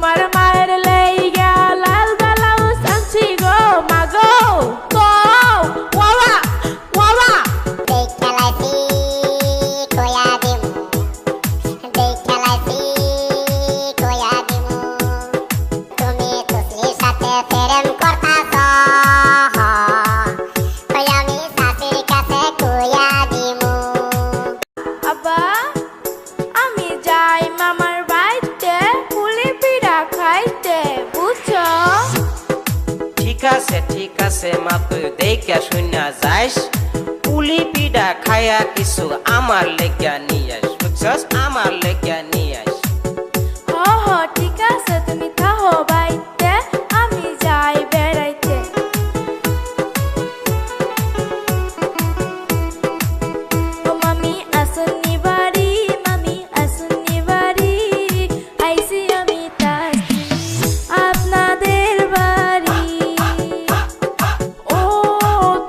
তোমার মায়ের লাইগা লাল ব্লাউজ আনছি গো মাগো কও ওয়া ওয়া দেখালাইছি কয়া দিমু দেখালাইছি কয়া দিমু তুমি তুসলির সাথে প্রেম করতাছ ওই আমি শাশুড়ির কাছে কয়া দিমু আব্বা আমি যাই মামার বাড়িতে পুলি পিঠা খাইতে বুঝছো ঠিক আছে মা তুই দেখা শুনা যাইস পুলি পিঠা খায়া কিছু আমার লেগা নিয়ে আস বুঝছস আমার লেগা নিয়ে আস হ ঠিক আছে তুমি থাকো বাড়িতে আমি যাই বেড়াইতে ও মামি আসুনি বাড়ি মামি আসুনি বাড়ি আইসি আমি তাসি আপনাদের বাড়ি ও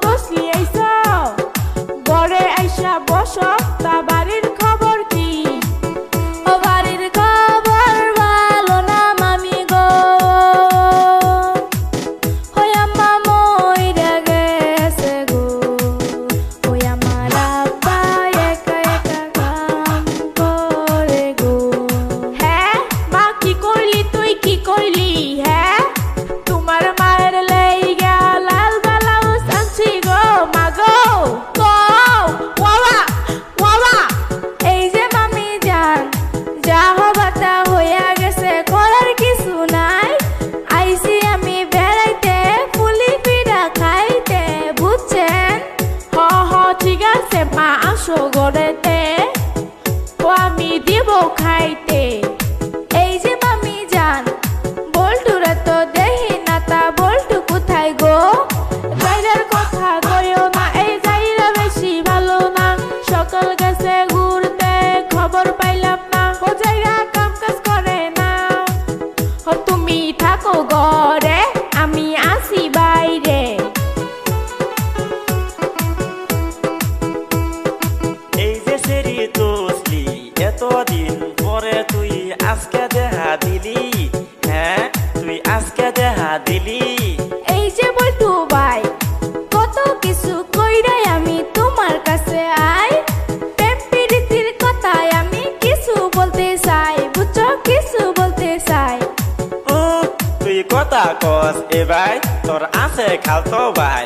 তসলি আইসা ঘরে আইসা বসো তা বাড়ির খবর কি ও বাড়ির খবর ভালো না মামি গো ওই আম্মা মইরা গেছে গো ওই আমার আব্বা একা একা কাম করে গো হ্যাঁ মা কি করলি তুই কি করলি হ্যাঁ তোমার মায়ের লাইগা লাল ব্লাউজ আনছি গো মাগো কও ওয়া এই যে মামি জান যা হবার তা হইয়া গেছে করার কিছু নাই আইসি আমি বেড়াইতে পুলি পিঠা খাইতে বুঝছেন হ ঠিক আছে মা আসো ঘরেতে ও আমি দিব খাইতে এই যে মামি জান বল্টুরা তো দেখি না তা বল্টু কোথায় গো যাইরার কথা কইও না এই যাইরা বেশি ভালো না সকাল গেছে ঘুরতে খবর পাইলাম না ও যাইরা কাম কাজ করে না ও তুমি থাকো ঘরে আমি আসি বাইরে এই যে সেরি তসলি এতদিন পরে তুই আজকে দেখা দিলি হ্যাঁ তুই আজকে দেখা দিলি এই যে বল্টু ভাই কত কিছু কইরাই আমি তোমার কাছে আই প্রেম প্রীতির কথায় আমি কিছু বলতে চাই বুঝছো কিছু বলতে চাই ও তুই কথা কস এ ভাই তোর আছে খালতো ভাই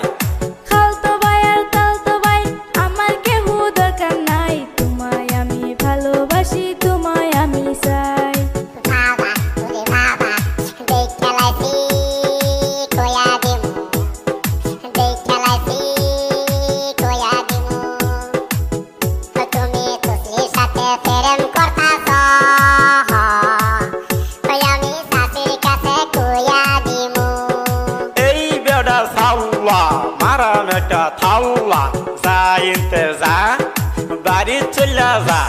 খালতো ভাই আর তালতো ভাই আমার কেউ দরকার নাই তোমায় আমি ভালোবাসি তোমায় আমি চাই বাবা ওরে বাবা দেখালাইছি কয়া দিমু দেখালাইছি কয়া দিমু তুমি তুসলির সাথে প্রেম করতাছ ওই আমি শাশুড়ির কাছে কয়া দিমু এই বেড়া সাউলা মারাম একটা থাউলা যা ইনতে যা বাড়ি চলে যা